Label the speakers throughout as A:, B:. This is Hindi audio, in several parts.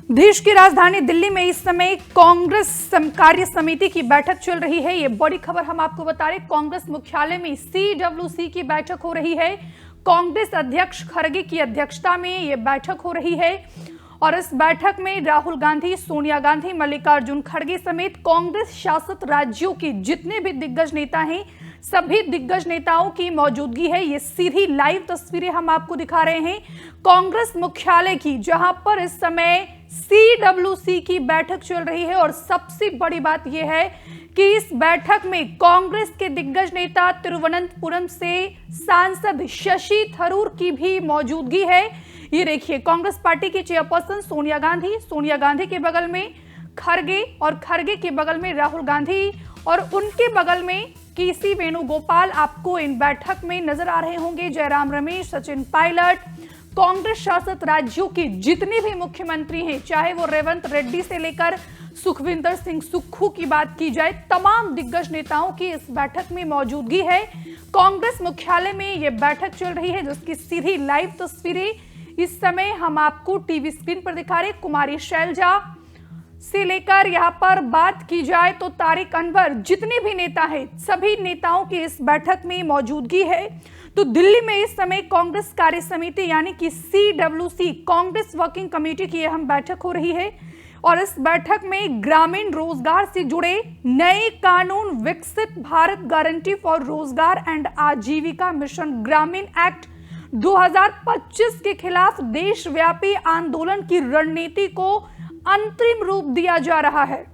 A: देश की राजधानी दिल्ली में इस समय कांग्रेस कार्य समिति की बैठक चल रही है। ये बड़ी खबर हम आपको बता रहे, कांग्रेस मुख्यालय में CWC की बैठक हो रही है। कांग्रेस अध्यक्ष खड़गे की अध्यक्षता में ये बैठक हो रही है और इस बैठक में राहुल गांधी, सोनिया गांधी, मल्लिकार्जुन खड़गे समेत कांग्रेस शासित राज्यों के जितने भी दिग्गज नेता हैं, सभी दिग्गज नेताओं की मौजूदगी है। ये सीधी लाइव तस्वीरें हम आपको दिखा रहे हैं कांग्रेस मुख्यालय की, जहां पर इस समय CWC की बैठक चल रही है। और सबसे बड़ी बात यह है कि इस बैठक में कांग्रेस के दिग्गज नेता तिरुवनंतपुरम से सांसद शशि थरूर की भी मौजूदगी है। ये देखिए, कांग्रेस पार्टी की चेयरपर्सन सोनिया गांधी के बगल में खड़गे और खड़गे के बगल में राहुल गांधी और उनके बगल में KC वेणुगोपाल आपको इन बैठक में नजर आ रहे होंगे। जयराम रमेश, सचिन पायलट, कांग्रेस शासित राज्यों के जितने भी मुख्यमंत्री हैं, चाहे वो रेवंत रेड्डी से लेकर सुखविंदर सिंह सुक्खू की बात की जाए, तमाम दिग्गज नेताओं की इस बैठक में मौजूदगी है। कांग्रेस मुख्यालय में यह बैठक चल रही है, जिसकी सीधी लाइव तस्वीरें इस समय हम आपको टीवी स्क्रीन पर दिखा रहे। कुमारी शैलजा से लेकर यहां पर बात की जाए तो तारिक अनवर, जितने भी नेता हैं, सभी नेताओं की इस बैठक में मौजूदगी है। तो दिल्ली में इस समय कांग्रेस कार्य समिति यानी कि CWC, कांग्रेस वर्किंग कमेटी की अहम बैठक हो रही है और इस बैठक में ग्रामीण रोजगार से जुड़े नए कानून, विकसित भारत गारंटी फॉर रोजगार एंड आजीविका मिशन ग्रामीण एक्ट 2025 के खिलाफ देशव्यापी आंदोलन की रणनीति को अंतरिम रूप दिया जा रहा है।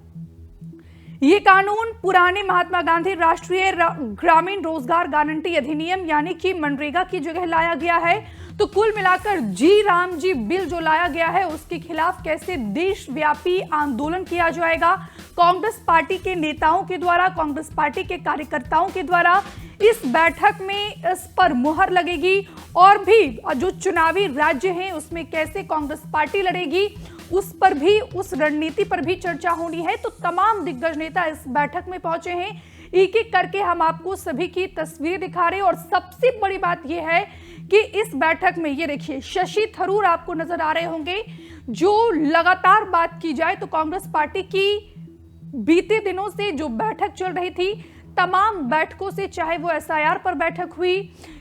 A: ये कानून पुराने महात्मा गांधी राष्ट्रीय ग्रामीण रोजगार गारंटी अधिनियम यानी कि मनरेगा की जगह लाया गया है। तो कुल मिलाकर राम जी बिल जो लाया गया है, उसके खिलाफ कैसे देशव्यापी आंदोलन किया जाएगा, कांग्रेस पार्टी के नेताओं के द्वारा, कांग्रेस पार्टी के कार्यकर्ताओं के द्वारा इस बैठक में इस पर मुहर लगेगी। और भी जो चुनावी राज्य हैं, उसमें कैसे कांग्रेस पार्टी लड़ेगी, उस पर भी, उस रणनीति पर भी चर्चा होनी है। तो तमाम दिग्गज नेता इस बैठक में पहुंचे हैं। एक एक करके हम आपको सभी की तस्वीर दिखा रहे हैं और सबसे बड़ी बात यह है कि इस बैठक में ये देखिए, शशि थरूर आपको नजर आ रहे होंगे। जो लगातार बात की जाए तो कांग्रेस पार्टी की बीते दिनों से जो बैठक चल रही थी, तमाम बैठकों से, चाहे वो SIR पर बैठक हुई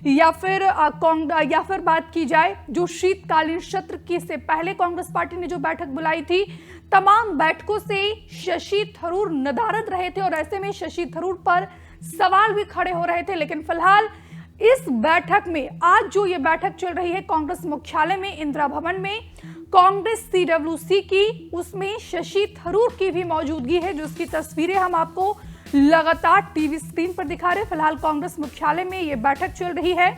A: या फिर बात की जाए जो शीतकालीन सत्र की से पहले कांग्रेस पार्टी ने जो बैठक बुलाई थी, तमाम बैठकों से शशि थरूर नदारद रहे थे और ऐसे में शशि थरूर पर सवाल भी खड़े हो रहे थे। लेकिन फिलहाल इस बैठक में, आज जो ये बैठक चल रही है कांग्रेस मुख्यालय में, इंदिरा भवन में, कांग्रेस CWC की, उसमें शशि थरूर की भी मौजूदगी है, जिसकी तस्वीरें हम आपको लगातार टीवी स्क्रीन पर दिखा रहे। फिलहाल कांग्रेस मुख्यालय में यह बैठक चल रही है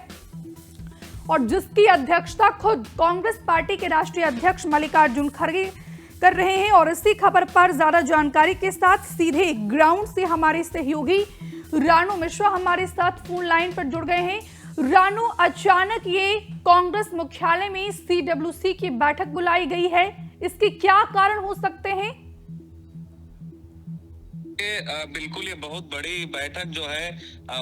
A: और जिसकी अध्यक्षता खुद कांग्रेस पार्टी के राष्ट्रीय अध्यक्ष मल्लिकार्जुन खड़गे कर रहे हैं। और इसी खबर पर ज्यादा जानकारी के साथ सीधे ग्राउंड से हमारे सहयोगी रानू मिश्रा हमारे साथ फोन लाइन पर जुड़ गए हैं। रानू, अचानक ये कांग्रेस मुख्यालय में CWC की बैठक बुलाई गई है, इसके क्या कारण हो सकते हैं?
B: बिल्कुल, ये बहुत बड़ी बैठक जो है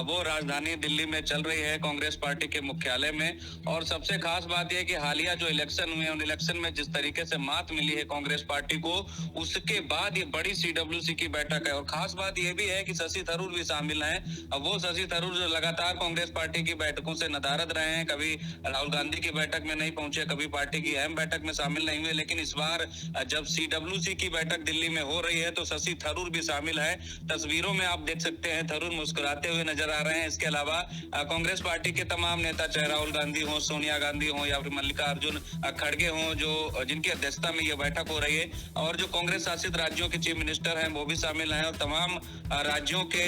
B: वो राजधानी दिल्ली में चल रही है कांग्रेस पार्टी के मुख्यालय में। और सबसे खास बात यह है कि हालिया जो इलेक्शन हुए, उन इलेक्शन में जिस तरीके से मात मिली है कांग्रेस पार्टी को, उसके बाद ये बड़ी CWC की बैठक है। और खास बात यह भी है कि शशि थरूर भी शामिल हैं। अब वो शशि थरूर जो लगातार कांग्रेस पार्टी की बैठकों से नदारद रहे हैं, कभी राहुल गांधी की बैठक में नहीं पहुंचे, कभी पार्टी की अहम बैठक में शामिल नहीं हुए, लेकिन इस बार जब CWC की बैठक दिल्ली में हो रही है तो शशि थरूर भी शामिल है। तस्वीरों में आप देख सकते हैं थरूर मुस्कुराते हुए नजर आ रहे हैं। इसके अलावा कांग्रेस पार्टी के तमाम नेता, चाहे राहुल गांधी हो, सोनिया गांधी हो या फिर मल्लिकार्जुन खड़गे हो, जो जिनकी अध्यक्षता में यह बैठक हो रही है, और जो कांग्रेस शासित राज्यों के चीफ मिनिस्टर हैं वो भी शामिल हैं और तमाम राज्यों के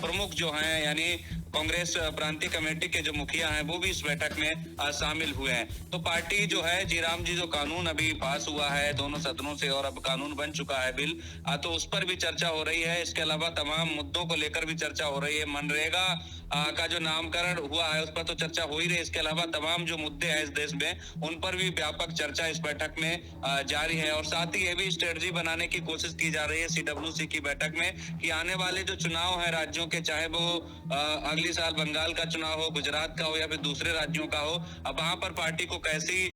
B: प्रमुख जो हैं, यानी कांग्रेस प्रांतीय कमेटी के जो मुखिया हैं, वो भी इस बैठक में शामिल हुए हैं। तो पार्टी जो है, राम जी जो कानून अभी पास हुआ है दोनों सदनों से और अब कानून बन चुका है बिल, तो उस पर भी चर्चा हो रही है। इसके अलावा तमाम मुद्दों को लेकर भी चर्चा हो रही है। मनरेगा का जो नामकरण हुआ है उस पर तो चर्चा हो ही रही है। इसके अलावा तमाम जो मुद्दे हैं इस देश में, उन पर भी व्यापक चर्चा इस बैठक में जारी है। और साथ ही ये भी स्ट्रेटजी बनाने की कोशिश की जा रही है CWC की बैठक में कि आने वाले जो चुनाव है राज्यों के, चाहे वो अगली साल बंगाल का चुनाव हो, गुजरात का हो या फिर दूसरे राज्यों का हो, अब वहां पर पार्टी को कैसी